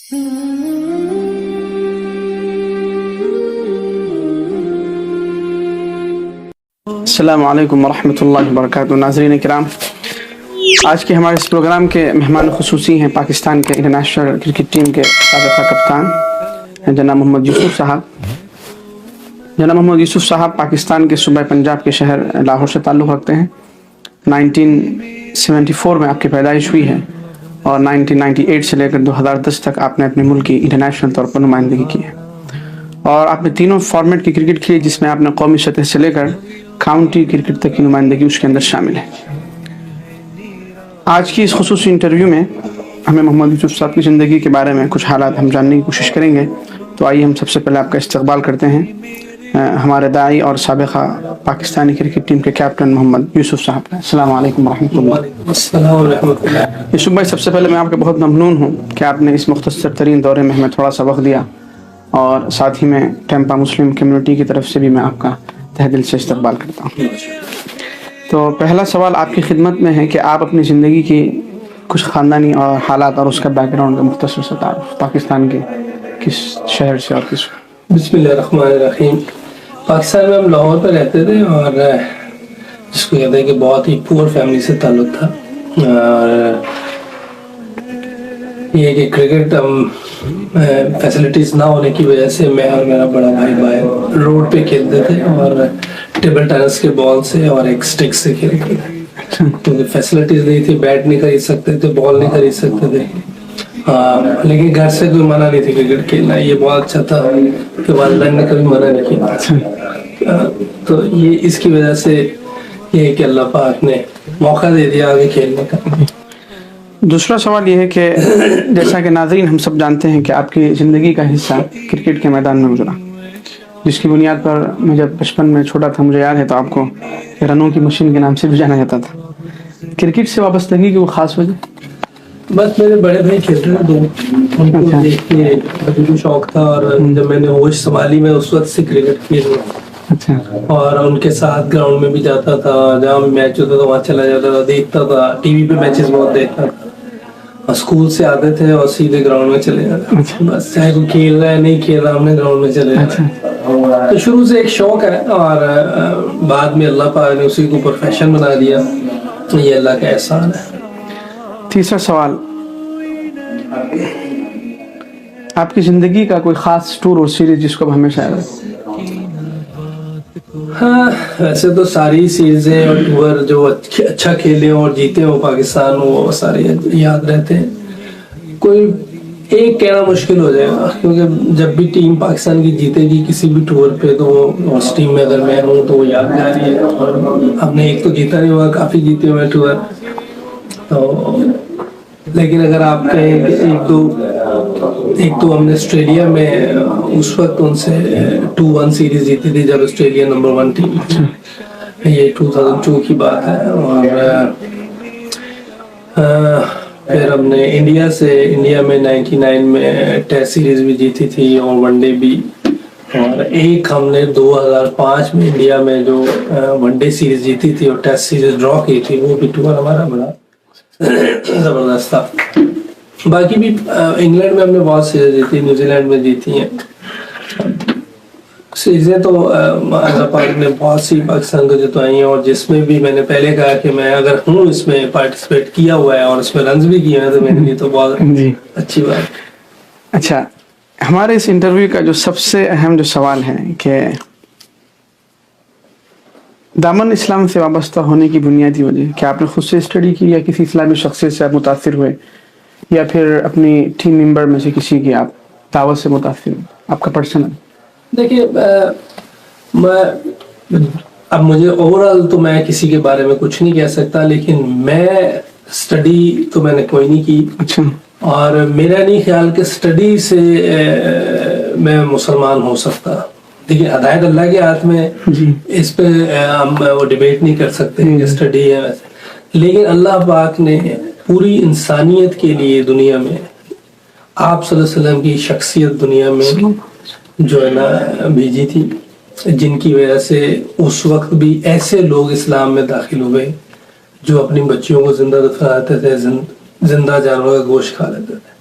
السلام علیکم ورحمۃ اللہ وبرکاتہ. ناظرین کرام، آج کے ہمارے اس پروگرام کے مہمان خصوصی ہیں پاکستان کے انٹرنیشنل کرکٹ ٹیم کے سابقہ کپتان جناب محمد یوسف صاحب. جناب محمد یوسف صاحب پاکستان کے صوبہ پنجاب کے شہر لاہور سے تعلق رکھتے ہیں. 1974 میں آپ کی پیدائش ہوئی ہے اور 1998 سے لے کر 2010 تک آپ نے اپنے ملک کی انٹرنیشنل طور پر نمائندگی کی ہے اور آپ نے تینوں فارمیٹ کی کرکٹ کھیلی، جس میں آپ نے قومی سطح سے لے کر کاؤنٹی کرکٹ تک کی نمائندگی اس کے اندر شامل ہے. آج کی اس خصوصی انٹرویو میں ہمیں محمد یوسف صاحب کی زندگی کے بارے میں کچھ حالات ہم جاننے کی کوشش کریں گے. تو آئیے ہم سب سے پہلے آپ کا استقبال کرتے ہیں ہمارے داعی اور سابقہ پاکستانی کرکٹ ٹیم کے کیپٹن محمد یوسف صاحب کا. السلام علیکم ورحمۃ اللہ. السلام علیکم. یوسف بھائی، سب سے پہلے میں آپ کا بہت ممنون ہوں کہ آپ نے اس مختصر ترین دورے میں ہمیں تھوڑا سا وقت دیا، اور ساتھ ہی میں ٹیمپا مسلم کمیونٹی کی طرف سے بھی میں آپ کا تہ دل سے استقبال کرتا ہوں. تو پہلا سوال آپ کی خدمت میں ہے کہ آپ اپنی زندگی کی کچھ خاندانی اور حالات اور اس کا بیک گراؤنڈ کا مختصر سا تعارف، پاکستان کے کس شہر سے اور کس. بسم اللہ الرحمن الرحیم. پاکستان میں ہم لاہور پہ رہتے تھے اور جس کو کہتے ہیں کہ بہت ہی پور فیملی سے تعلق تھا. اور یہ کہ کرکٹ فیسلٹیز نہ ہونے کی وجہ سے میں اور میرا بڑا بھائی باہر روڈ پہ کھیلتے تھے اور ٹیبل ٹینس کے بال سے اور ایک سٹک سے کھیلتے تھے، کیونکہ فیسلٹیز نہیں تھی. بیٹ نہیں خرید سکتے تھے، بال نہیں خرید سکتے تھے. لیکن گھر سے کوئی منع نہیں تھی کرکٹ کھیلنا. یہ بہت اچھا تھا کہ والدین نے کبھی منع نہیں کیا. تو یہ اس کی وجہ سے یہ کہ اللہ پاک نے موقع دے دیا آگے کھیلنے کا. دوسرا سوال یہ ہے کہ جیسا کہ ناظرین ہم سب جانتے ہیں کہ آپ کی زندگی کا حصہ کرکٹ کے میدان میں گزرا، جس کی بنیاد پر میں جب بچپن میں چھوٹا تھا مجھے یاد ہے تو آپ کو رنوں کی مشین کے نام سے بھی جانا جاتا تھا. کرکٹ سے وابستگی کی وہ خاص وجہ؟ بس میرے بڑے بھائی کھیلتے تھے دو، ان کو دیکھ کے مجھے بھی شوق تھا اور جب میں نے ہوش سنبھالی میں اس وقت سے کرکٹ کھیل رہا اور ان کے ساتھ گراؤنڈ میں بھی جاتا تھا. جہاں میچ ہوتا تھا وہاں چلا جاتا تھا، دیکھتا تھا. ٹی وی پہ میچز بہت دیکھتا تھا. اسکول سے آتے تھے اور سیدھے گراؤنڈ میں چلے جاتے. بس چاہے کوئی کھیل رہا ہے نہیں کھیل رہا، ہم نے گراؤنڈ میں چلے جانا. تو شروع سے ایک شوق ہے اور بعد میں اللہ پاک نے اسی کو پروفیشن بنا دیا. یہ اللہ کا احسان ہے. تیسرا سوال، آپ کی زندگی کا کوئی خاص ٹور اور سیریز جس کو اب ہمیشہ یاد رکھیں؟ ہاں ویسے تو ساری سیریزیں اور ٹور جو اچھا کھیلے اور جیتے ہو پاکستان، وہ سارے یاد رہتے ہیں. کوئی ایک کہنا مشکل ہو جائے گا، کیونکہ جب بھی ٹیم پاکستان کی جیتے گی کسی بھی ٹور پہ تو اس ٹیم میں اگر میں ہوں تو وہ یادگار ہے. اور ہم نے ایک تو جیتا نہیں ہوا، کافی جیتے ہوئے ٹور. تو لیکن اگر آپ کہیں ایک تو ہم نے آسٹریلیا میں اس وقت ان سے 2-1 سیریز جیتی تھی جب آسٹریلیا نمبر 1 ٹیم تھی. یہ 2002 کی بات ہے. اور پھر ہم نے انڈیا میں 99 میں ٹیسٹ سیریز بھی جیتی تھی اور ون ڈے بھی. اور ایک ہم نے 2005 میں انڈیا میں جو ون ڈے سیریز جیتی تھی اور ٹیسٹ سیریز ڈرا کی تھی، وہ بھی ٹور ہمارا بڑا زبردست تھا. باقی بھی انگلینڈ میں ہم نے بہت سیریز جیتی، نیوزی لینڈ میں جیتی ہیں سیریزیں. تو اللہ پاک نے بہت سی پاکستان کو جتوائی ہیں، اور جس میں بھی میں نے پہلے کہا کہ میں اگر ہوں اس میں پارٹیسپیٹ کیا ہوا ہے اور اس میں رنز بھی کیے ہیں تو میرے لیے تو بہت اچھی بات ہے. اچھا، ہمارے اس انٹرویو کا جو سب سے اہم جو سوال ہے کہ دامن اسلام سے وابستہ ہونے کی بنیادی وجہ، کیا آپ نے خود سے اسٹڈی کی یا کسی اسلامی شخصیت سے آپ متاثر ہوئے یا پھر اپنی ٹیم ممبر میں سے کسی کی آپ دعوت سے متاثر ہوئے؟ آپ کا پرسنل. دیکھیے اب مجھے اوورآل تو میں کسی کے بارے میں کچھ نہیں کہہ سکتا، لیکن میں اسٹڈی تو میں نے کوئی نہیں کی. اچھا. اور میرا نہیں خیال کہ اسٹڈی سے میں مسلمان ہو سکتا. دیکھیے ہدایت اللہ کے ہاتھ میں، اس پہ ہم وہ ڈیبیٹ نہیں کر سکتے کہ اسٹڈی ہے ویسے. لیکن اللہ پاک نے پوری انسانیت کے لیے دنیا میں آپ صلی اللہ علیہ وسلم کی شخصیت دنیا میں جو ہے نا بھیجی تھی، جن کی وجہ سے اس وقت بھی ایسے لوگ اسلام میں داخل ہوئے جو اپنی بچیوں کو زندہ دفناتے تھے، زندہ جانوروں کا گوشت کھا لیتے تھے.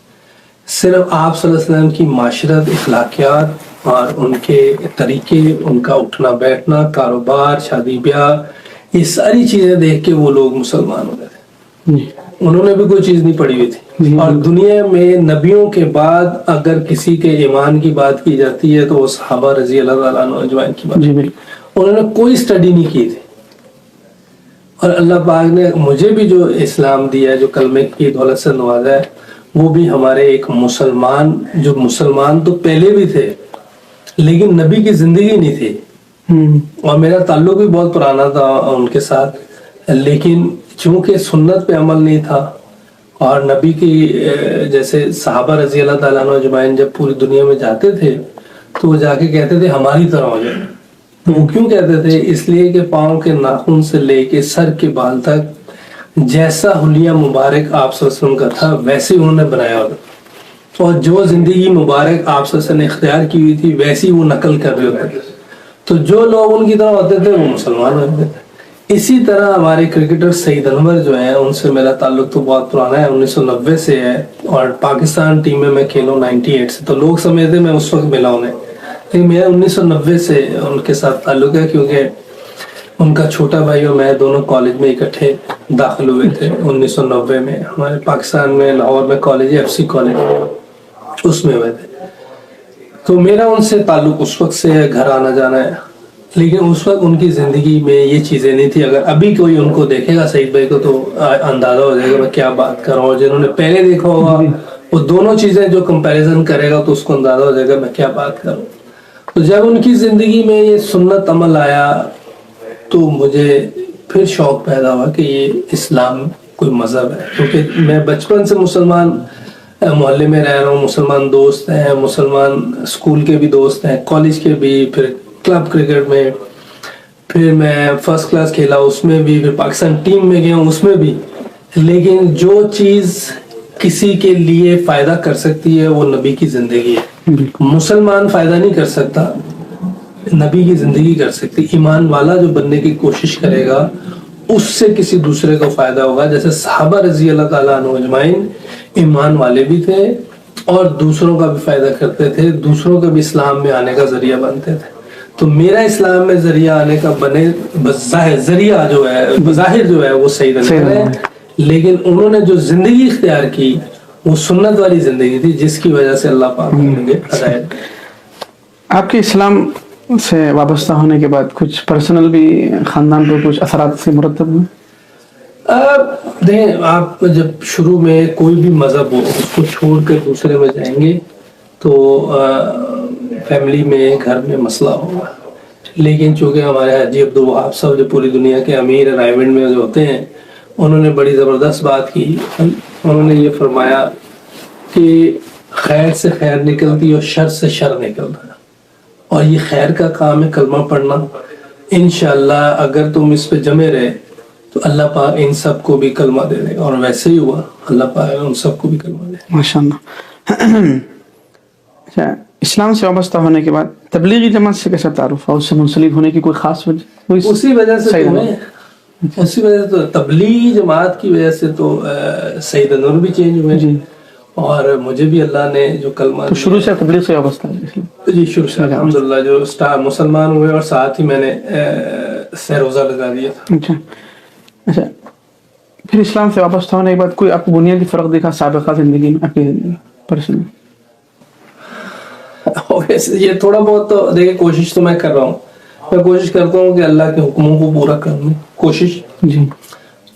صرف آپ صلی اللہ علیہ وسلم کی معاشرت، اخلاقیات اور ان کے طریقے، ان کا اٹھنا بیٹھنا، کاروبار، شادی بیاہ، یہ ساری چیزیں دیکھ کے وہ لوگ مسلمان ہو گئے تھے. انہوں نے بھی کوئی چیز نہیں پڑھی ہوئی تھی. اور دنیا میں نبیوں کے بعد اگر کسی کے ایمان کی بات کی جاتی ہے تو وہ صحابہ رضی اللہ تعالیٰ عنہ اجمعین کی بات. انہوں نے کوئی اسٹڈی نہیں کی تھی. اور اللہ پاک نے مجھے بھی جو اسلام دیا ہے، جو کلمے کی دولت سے نوازا ہے، وہ بھی ہمارے ایک مسلمان، جو مسلمان تو پہلے بھی تھے لیکن نبی کی زندگی نہیں تھی. اور میرا تعلق بھی بہت پرانا تھا ان کے ساتھ، لیکن چونکہ سنت پہ عمل نہیں تھا اور نبی کی جیسے صحابہ رضی اللہ تعالیٰ عنہ اجمعین جب پوری دنیا میں جاتے تھے تو وہ جا کے کہتے تھے ہماری طرح ہو جائے. وہ کیوں کہتے تھے؟ اس لیے کہ پاؤں کے ناخن سے لے کے سر کے بال تک جیسا حلیہ مبارک آپ صلی اللہ علیہ وسلم کا تھا ویسے انہوں نے بنایا ہوتا، اور جو زندگی مبارک آپ صلی اللہ علیہ وسلم نے اختیار کی ہوئی تھی ویسی وہ نقل کر رہے ہوتے تھے. تو جو لوگ ان کی طرح ہوتے تھے وہ مسلمان ہوتے تھے. اسی طرح ہمارے کرکٹر سعید انور جو ہیں، ان سے میرا تعلق تو بہت پرانا ہے، 1990 سے ہے، اور پاکستان ٹیم میں کھیلا ہوں 98 سے. تو لوگ سمجھتے میں اس وقت ملا انہیں، لیکن میرا 1990 سے ان کے ساتھ تعلق ہے، کیونکہ ان کا چھوٹا بھائی اور میں دونوں کالج میں اکٹھے داخل ہوئے تھے 1990 میں. ہمارے پاکستان میں لاہور میں کالج ہے FC کالج، اس میں ہوئے تھے. تو میرا ان سے تعلق اس وقت سے ہے، گھر آنا جانا ہے. لیکن اس وقت ان کی زندگی میں یہ چیزیں نہیں تھی. اگر ابھی کوئی ان کو دیکھے گا سعید بھائی کو تو اندازہ ہو جائے گا میں کیا بات کر رہا ہوں. جنہوں نے پہلے دیکھا ہوگا وہ دونوں چیزیں جو کمپیریزن کرے گا تو اس کو اندازہ ہو جائے گا میں کیا بات کر رہا ہوں. تو جب ان کی زندگی میں یہ سنت عمل آیا تو مجھے پھر شوق پیدا ہوا کہ یہ اسلام کوئی مذہب ہے. کیونکہ میں بچپن سے مسلمان محلے میں رہ رہا ہوں، مسلمان دوست ہیں، مسلمان اسکول کے بھی دوست ہیں، کالج کے بھی، پھر کلب کرکٹ میں، پھر میں فرسٹ کلاس کھیلا اس میں بھی، پھر پاکستان ٹیم میں گیا ہوں اس میں بھی. لیکن جو چیز کسی کے لیے فائدہ کر سکتی ہے وہ نبی کی زندگی ہے. مسلمان فائدہ نہیں کر سکتا، نبی کی زندگی کر سکتی. ایمان والا جو بننے کی کوشش کرے گا اس سے کسی دوسرے کو فائدہ ہوگا. جیسے صحابہ رضی اللہ تعالیٰ عنہ اجمعین ایمان والے بھی تھے اور دوسروں کا بھی فائدہ کرتے تھے، دوسروں کا بھی اسلام میں آنے کا ذریعہ بنتے تھے. تو میرا اسلام میں ذریعہ آنے کا ذریعہ جو ہے بظاہر جو ہے وہ سعید انور ہے، لیکن انہوں نے جو زندگی اختیار کی وہ سنت والی زندگی تھی، جس کی وجہ سے اللہ پاک نے مجھے ہدایت. آپ کے اسلام سے وابستہ ہونے کے بعد کچھ پرسنل بھی خاندان پر کچھ اثرات سے مرتب ہوئے؟ دیکھیں، آپ جب شروع میں کوئی بھی مذہب ہو اس کو چھوڑ کر دوسرے میں جائیں گے تو فیملی میں، گھر میں مسئلہ ہوگا. لیکن چونکہ ہمارے حاجی عبدالوہاب صاحب جو پوری دنیا کے امیر رائے گنج میں جو ہوتے ہیں، انہوں نے بڑی زبردست بات کی. انہوں نے یہ فرمایا کہ خیر سے خیر نکلتی اور شر سے شر نکلتا ہے، اور یہ خیر کا کام ہے کلمہ پڑھنا. انشاءاللہ اگر تم اس پہ جمے رہے تو اللہ پاک ان سب کو بھی کلمہ دے دے گا، اور ویسے ہی ہوا، اللہ پاک ان سب کو بھی کلمہ دے. ماشاءاللہ. اچھا، اسلام سے وابستہ ہونے کے بعد تبلیغی جماعت سے کیسا تعارف اور اس سے منسلک ہونے کی کوئی خاص وجہ؟ اسی وجہ سے تو تبلیغی جماعت کی وجہ سے تو سعید انور بھی چینج ہوئے جی، اور مجھے بھی اللہ نے جو کلمہ شروع سے تبلیغ سے وابستہ ہے جی، شروع سے الحمدللہ جو مسلمان ہوئے، اور ساتھ ہی میں نے سہ روزہ لگا دیا تھا. اچھا، پھر اسلام سے وابستہ ہونے کے بعد کوئی آپ کو بنیادی فرق دیکھا سابقہ زندگی میں، آپ کی پرسنل؟ یہ تھوڑا بہت تو دیکھیں، کوشش تو میں کر رہا ہوں، میں کوشش کرتا ہوں کہ اللہ کے حکموں کو پورا کرنے کوشش جی،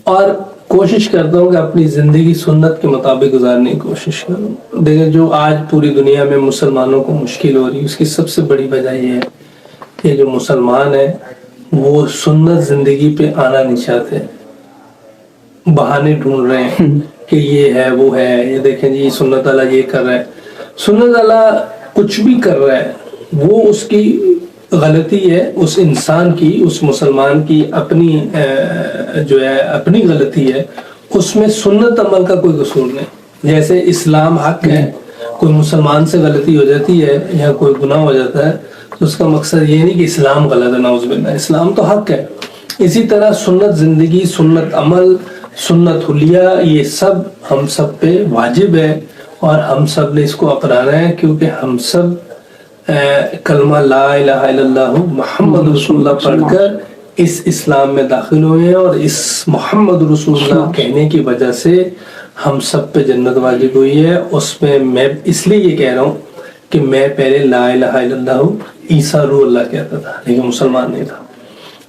اور کوشش کرتا ہوں کہ اپنی زندگی سنت کے مطابق گزارنے کی کوشش کروں. دیکھیں، جو آج پوری دنیا میں مسلمانوں کو مشکل ہو رہی ہے اس کی سب سے بڑی وجہ یہ ہے کہ جو مسلمان ہیں وہ سنت زندگی پہ آنا نہیں چاہتے، بہانے ڈھونڈ رہے ہیں کہ یہ ہے وہ ہے. یہ دیکھیں جی، سنت والا یہ کر رہا ہے، سنت والا کچھ بھی کر رہا ہے وہ اس کی غلطی ہے، اس انسان کی، اس مسلمان کی اپنی جو ہے اپنی غلطی ہے. اس میں سنت عمل کا کوئی قصور نہیں. جیسے اسلام حق ہے، کوئی مسلمان سے غلطی ہو جاتی ہے یا کوئی گناہ ہو جاتا ہے تو اس کا مقصد یہ نہیں کہ اسلام غلط ہے، نعوذ باللہ، اسلام تو حق ہے. اسی طرح سنت زندگی، سنت عمل، سنت حلیہ، یہ سب ہم سب پہ واجب ہے. اور ہم سب نے اس کو اپنانا ہے، کیونکہ ہم سب کلمہ لا الہ الا اللہ محمد رسول اللہ پڑھ کر اس اسلام میں داخل ہوئے ہیں، اور اس محمد رسول اللہ کہنے کی وجہ سے ہم سب پہ جنت واجب ہوئی ہے۔ اس میں میں اس لیے یہ کہہ رہا ہوں کہ میں پہلے لا الہ الا اللہ عیسیٰ روح اللہ کہتا تھا، لیکن مسلمان نہیں تھا۔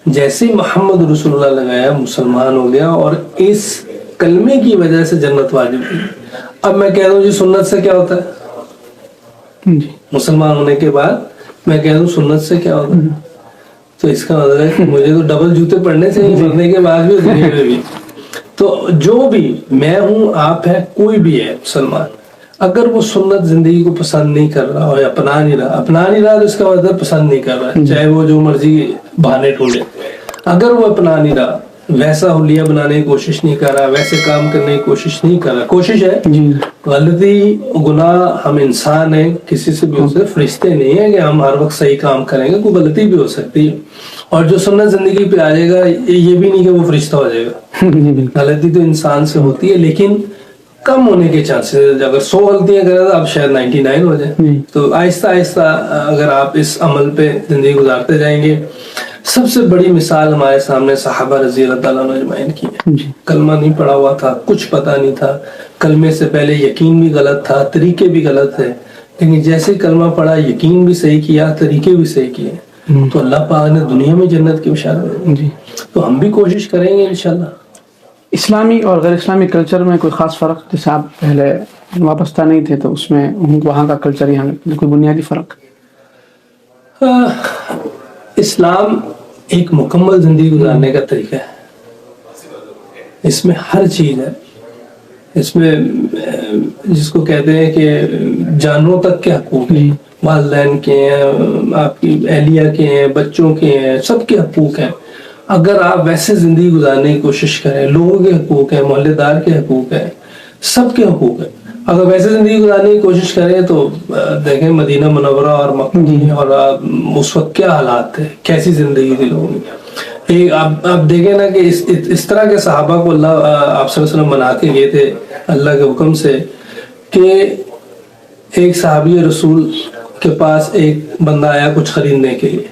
جیسے ہی محمد رسول اللہ لگایا مسلمان ہو گیا، اور اس کلمے کی وجہ سے جنت واجب ہوئی۔ اب میں کہہ دوں جی سنت سے کیا ہوتا ہے، مسلمان ہونے کے بعد میں کہہ دوں سنت سے کیا ہوتا ہے، تو اس کا مطلب ہے کہ مجھے تو ڈبل جوتے پڑنے سے مرنے کے بعد بھی دنیا میں بھی۔ تو جو بھی میں ہوں، آپ ہے، کوئی بھی ہے مسلمان، اگر وہ سنت زندگی کو پسند نہیں کر رہا اور اپنا نہیں رہا تو اس کا مطلب پسند نہیں کر رہا ہے، چاہے وہ جو مرضی بہانے ڈھونڈے۔ اگر وہ اپنا نہیں رہا، ویسا حلیہ بنانے کی کوشش نہیں کر رہا، ویسے کام کرنے کی کوشش نہیں کر رہا، کوشش ہے، غلطی گناہ، ہم انسان ہیں، کسی سے بھی ہو سکتے، فرشتے نہیں ہیں کہ ہم ہر وقت صحیح کام کریں گے، کوئی غلطی بھی ہو سکتی ہے۔ اور جو سنت زندگی پہ آ جائے گا، یہ بھی نہیں کہ وہ فرشتہ ہو جائے گا، غلطی تو انسان سے ہوتی ہے، لیکن کم ہونے کے چانسز، اگر 100 غلطیاں کریں تو اب شاید 99 ہو جائیں۔ تو آہستہ آہستہ اگر آپ اس عمل پہ زندگی گزارتے جائیں گے، سب سے بڑی مثال ہمارے سامنے صحابہ رضی اللہ تعالیٰ عنہ اجمعین کی ہے۔ کلمہ نہیں پڑھا ہوا تھا، کچھ پتہ نہیں تھا، کلمے سے پہلے یقین بھی غلط تھا، طریقے بھی غلط تھے، لیکن جیسے کلمہ پڑھا، یقین بھی صحیح کیا، طریقے بھی صحیح کیے، تو اللہ پاک نے دنیا میں جنت کی بشارت دی۔ تو ہم بھی کوشش کریں گے انشاءاللہ۔ اسلامی اور غیر اسلامی کلچر میں کوئی خاص فرق، جیسے آپ پہلے وابستہ نہیں تھے تو اس میں وہاں کا کلچر یہاں کوئی بنیادی فرق؟ اسلام ایک مکمل زندگی گزارنے کا طریقہ ہے، اس میں ہر چیز ہے، اس میں جس کو کہتے ہیں کہ جانوروں تک کے حقوق ہیں، والدین کے ہیں، آپ کی اہلیہ کے ہیں، بچوں کے ہیں، سب کے حقوق ہیں۔ اگر آپ ویسے زندگی گزارنے کی کوشش کریں، لوگوں کے حقوق ہیں، محلے دار کے حقوق ہیں، سب کے حقوق ہیں، اگر ویسے زندگی گزارنے کی کوشش کریں تو دیکھیں مدینہ منورہ اور مکہ اور اس وقت کیا حالات تھے، کیسی زندگی تھی لوگوں کی۔ آپ دیکھیں نا کہ اس طرح کے صحابہ کو اللہ آپ صلی اللہ علیہ وسلم بنا کے گئے تھے اللہ کے حکم سے، کہ ایک صحابی رسول کے پاس ایک بندہ آیا کچھ خریدنے کے لیے،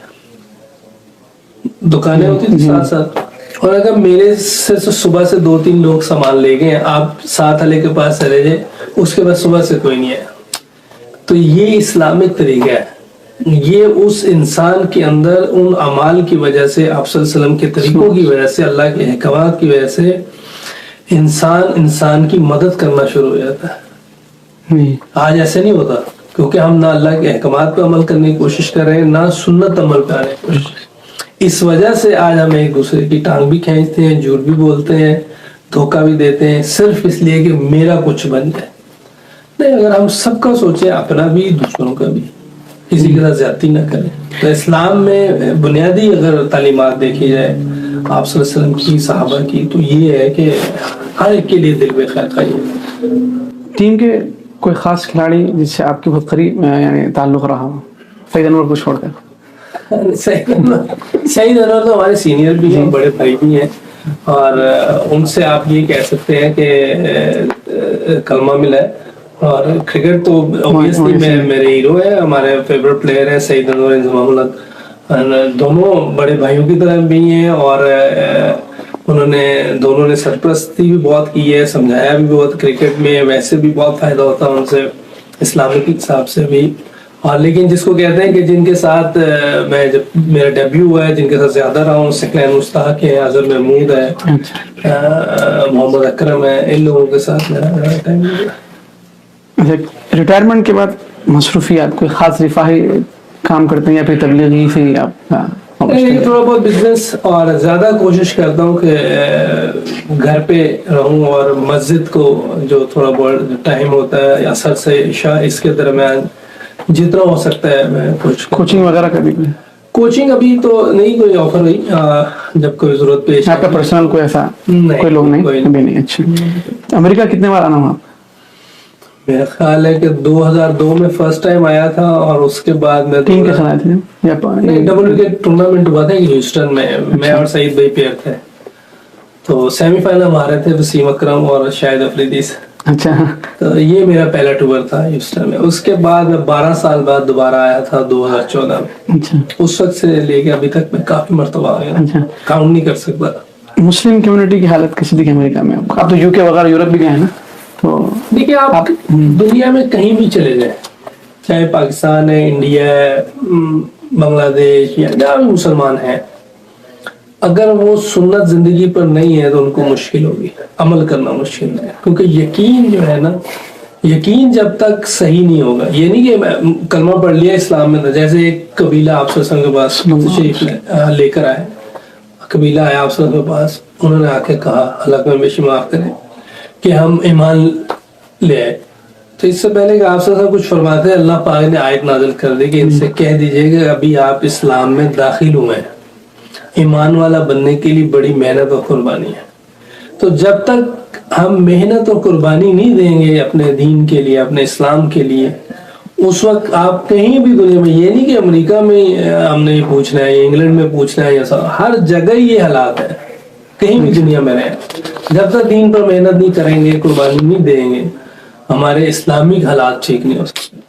دکانیں ہوتی تھی ساتھ ساتھ، اور اگر میرے سے صبح سے 2-3 لوگ سامان لے گئے، آپ ساتھ والے کے پاس چلے جائیں، اس کے بعد صبح سے کوئی نہیں آیا۔ تو یہ اسلامک طریقہ ہے، یہ اس انسان کے اندر ان اعمال کی وجہ سے، آپ صلی اللہ علیہ وسلم کے طریقوں کی وجہ سے، اللہ کے احکامات کی وجہ سے انسان کی مدد کرنا شروع ہو جاتا ہے۔ آج ایسے نہیں ہوتا، کیونکہ ہم نہ اللہ کے احکامات پہ عمل کرنے کی کوشش کر رہے ہیں، نہ سنت عمل پہ آنے کی کوشش۔ اس وجہ سے آج ہم ایک دوسرے کی ٹانگ بھی کھینچتے ہیں، جھوٹ بھی بولتے ہیں، دھوکہ بھی دیتے ہیں، صرف اس لیے کہ میرا کچھ بن جائے۔ نہیں، اگر ہم سب کا سوچیں، اپنا بھی دوسروں کا بھی، کسی کے ساتھ زیادتی نہ کریں۔ تو اسلام میں بنیادی اگر تعلیمات دیکھی جائے آپ صلی اللہ علیہ وسلم کی، صحابہ کی، تو یہ ہے کہ ہر ایک کے لیے دل میں خیر خواہی۔ ٹیم کے کوئی خاص کھلاڑی جس سے آپ کے بہت قریب یعنی تعلق رہا ہو، سعید انور کو چھوڑ کر؟ سعید انور تو ہمارے سینئر بھی ہیں، بڑے بھائی بھی ہیں، اور ان سے آپ یہ کہہ سکتے ہیں کہ کلمہ ملا ہے۔ اور کرکٹ تو اوبیسلی میرے ہیرو ہے، ہمارے فیورٹ پلیئر ہیں سعید انور، انضمام الحق، دونوں بڑے بھائیوں کی طرح بھی ہیں، اور دونوں نے سرپرستی بھی بہت کی ہے، سمجھایا بھی بہت، کرکٹ میں ویسے بھی بہت فائدہ ہوتا ہے ان سے، اسلامک حساب سے بھی۔ اور لیکن جس کو کہتے ہیں کہ جن کے ساتھ میں جب میرا ڈیبیو ہوا ہے، جن کے ساتھ زیادہ رہا ہوں، سکلین مستحق ہے، اظہر محمود ہے، محمد اکرم ہے، ان لوگوں کے ساتھ میرا ٹائم ہے۔ ریٹائرمنٹ کے بعد مصروفیات، کوئی خاص رفاہی کام کرتے ہیں یا پھر تبلیغی سے ہی آپ؟ تھوڑا بہت بزنس، اور زیادہ کوشش کرتا ہوں کہ گھر پہ رہوں، اور مسجد کو جو تھوڑا بہت ٹائم ہوتا ہے عصر سے عشاء، اس کے درمیان جتنا ہو سکتا ہے میں کوچنگ وغیرہ کبھی؟ کوچنگ ابھی تو نہیں کوئی آفر ہوئی، جب کوئی ضرورت پیش۔ آپ کا پرسنل کوئی ایسا کوئی لوگ نہیں؟ ابھی نہیں۔ اچھا، امریکہ کتنے بار آنا ہوا؟ میرا خیال ہے کہ 2002 میں فرسٹ ٹائم آیا تھا، اور اس کے بعد میں ٹیم کے ساتھ آئے تھے؟ ڈبل وکٹ ٹورنامنٹ ہوا تھا ہیوسٹن میں اور سعید بھائی پیئر تھے، تو سیمی فائنل ہمارے تھے، وسیم اکرم اور شاہد افریدی سے۔ اچھا تو یہ میرا پہلا ٹور تھا ہیوسٹن میں. اس کے بعد میں 12 سال بعد دوبارہ آیا تھا 2014 میں. اچھا. اس وقت سے لے کے ابھی تک میں کافی مرتبہ آ گیا, اچھا. کاؤنٹ نہیں کر سکتا. مسلم کمیونٹی کی حالت کیسی تھی امریکہ میں؟ آپ تو یو کے وغیرہ یورپ بھی گئے ہیں نا, تو دیکھیے آپ دنیا میں کہیں بھی چلے جائیں, چاہے پاکستان ہے, انڈیا ہے, بنگلہ دیش یا جہاں بھی مسلمان ہیں, اگر وہ سنت زندگی پر نہیں ہے تو ان کو مشکل ہوگی, عمل کرنا مشکل ہے. کیونکہ یقین جو ہے نا, یقین جب تک صحیح نہیں ہوگا, یہ نہیں کہ میں کلمہ پڑھ لیا اسلام میں, جیسے ایک قبیلہ آپ صلی اللہ علیہ وسلم کے پاس تشریف لے کر آئے, قبیلہ آیا آپ صلی اللہ علیہ وسلم کے پاس, انہوں نے آ کے کہا اللہ کو ہمیشہ معاف کرے کہ ہم ایمان لے آئے. تو اس سے پہلے کہ آپ صلی اللہ علیہ وسلم کچھ فرماتے ہیں, اللہ پاک نے آیت نازل کر دی کہ ان سے کہہ دیجئے کہ ابھی آپ اسلام میں داخل ہوئے ہیں, ایمان والا بننے کے لیے بڑی محنت اور قربانی ہے. تو جب تک ہم محنت اور قربانی نہیں دیں گے اپنے دین کے لیے, اپنے اسلام کے لیے, اس وقت آپ کہیں بھی دنیا میں, یہ نہیں کہ امریکہ میں ہم نے پوچھنا ہے یا انگلینڈ میں پوچھنا ہے, یا ہر جگہ یہ حالات ہے, کہیں بھی دنیا میں رہیں, جب تک دین پر محنت نہیں کریں گے, قربانی نہیں دیں گے, ہمارے اسلامک حالات ٹھیک نہیں ہو سکتے.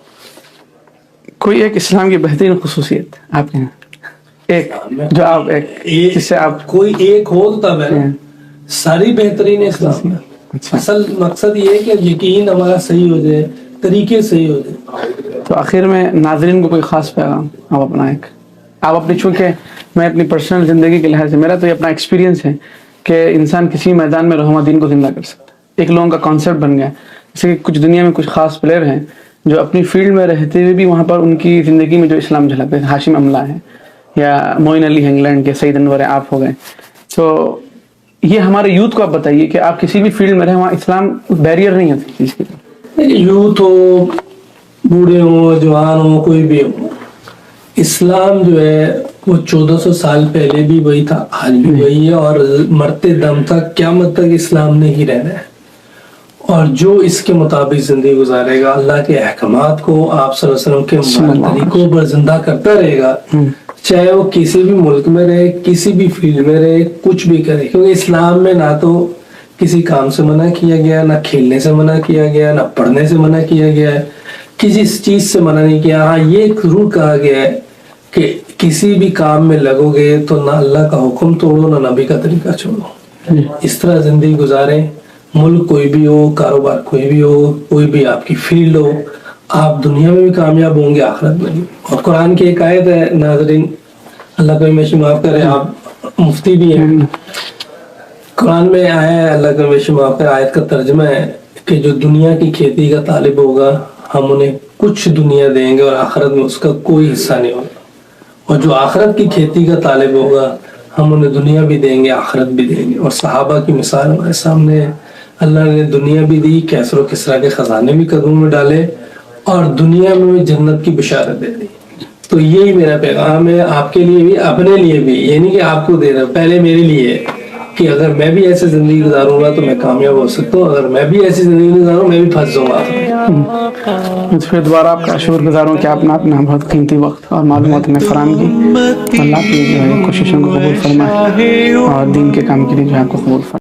کوئی ایک اسلام کی بہترین خصوصیت آپ کے ایک جو آپ ایک جس سے آپ کوئی ایک ہو تو تب ہے, ساری بہترین اسلام میں. اصل مقصد یہ ہے کہ یقین ہمارا صحیح ہو جائے, طریقے صحیح ہو جائے. تو آخر میں ناظرین کو کوئی خاص پیغام آپ اپنا ایک, آپ اپنی, چونکہ میں اپنی پرسنل زندگی کے لحاظ سے, میرا تو یہ اپنا ایکسپیرینس ہے کہ انسان کسی میدان میں رہنما دین کو زندہ کر سکتا ہے. ایک لوگوں کا کانسیپٹ بن گیا, جیسے کہ کچھ دنیا میں کچھ خاص پلیئر ہیں جو اپنی فیلڈ میں رہتے ہوئے بھی وہاں پر ان کی زندگی میں جو اسلام جھلکتے ہیں, ہاشم املا ہے یا معین علی انگلینڈ کے, سعید انور آپ ہو گئے. تو یہ ہمارے یوتھ کو آپ بتائیے کہ آپ کسی بھی فیلڈ میں رہیں وہاں اسلام بیریئر نہیں ہے چیز کی. یوتھ ہو, بوڑھے ہوں, جوان ہوں, کوئی بھی ہو, اسلام جو ہے وہ 1400 سال پہلے بھی وہی تھا, آج بھی وہی ہے, اور مرتے دم تک قیامت تک اسلام نے ہی رہنا ہے. اور جو اس کے مطابق زندگی گزارے گا, اللہ کے احکامات کو, آپ صلی اللہ علیہ وسلم کے طریقوں پر زندہ کرتا رہے گا, چاہے وہ کسی بھی ملک میں رہے, کسی بھی فیلڈ میں رہے, کچھ بھی کرے. کیونکہ اسلام میں نہ تو کسی کام سے منع کیا گیا, نہ کھیلنے سے منع کیا گیا, نہ پڑھنے سے منع کیا گیا ہے, کسی چیز سے منع نہیں کیا. ہاں یہ ضرور کہا گیا ہے کہ کسی بھی کام میں لگو گے تو نہ اللہ کا حکم توڑو, نہ نبی کا طریقہ چھوڑو. اس طرح زندگی گزاریں, ملک کوئی بھی ہو, کاروبار کوئی بھی ہو, کوئی بھی آپ کی فیلڈ ہو, آپ دنیا میں بھی کامیاب ہوں گے, آخرت میں بھی. اور قرآن کی ایک آیت ہے, ناظرین اللہ کو ہمیشہ معاف کرے, آپ مفتی بھی ہیں, قرآن میں آیا ہے, اللہ کو ہمیشہ معاف کرے, آیت کا ترجمہ ہے کہ جو دنیا کی کھیتی کا طالب ہوگا ہم انہیں کچھ دنیا دیں گے اور آخرت میں اس کا کوئی حصہ نہیں ہوگا, اور جو آخرت کی کھیتی کا طالب ہوگا ہم انہیں دنیا بھی دیں گے, آخرت بھی دیں گے. اور صحابہ کی مثال ہمارے سامنے ہے, اللہ نے دنیا بھی دی, کیسر و کسریٰ کے خزانے بھی قدموں میں ڈالے, اور دنیا میں بھی جنت کی بشارت دے دی. تو یہی میرا پیغام ہے آپ کے لیے بھی, اپنے لیے بھی. یہ نہیں کہ آپ کو دے رہا, پہلے میرے لیے کہ اگر میں بھی ایسے زندگی گزاروں گا تو میں کامیاب ہو سکتا ہوں, اگر میں بھی ایسی زندگی گزاروں میں بھی پھنس جاؤں گا. پھر دوبارہ آپ کا شکر گزار ہوں کہ آپ نے اپنا بہت قیمتی وقت اور معلومات میں فراہم کی. اللہ کی جو ہے کوششوں کو قبول فرمائے اور دین کے کام کے لیے جو ہے آپ کو قبول فرمائے.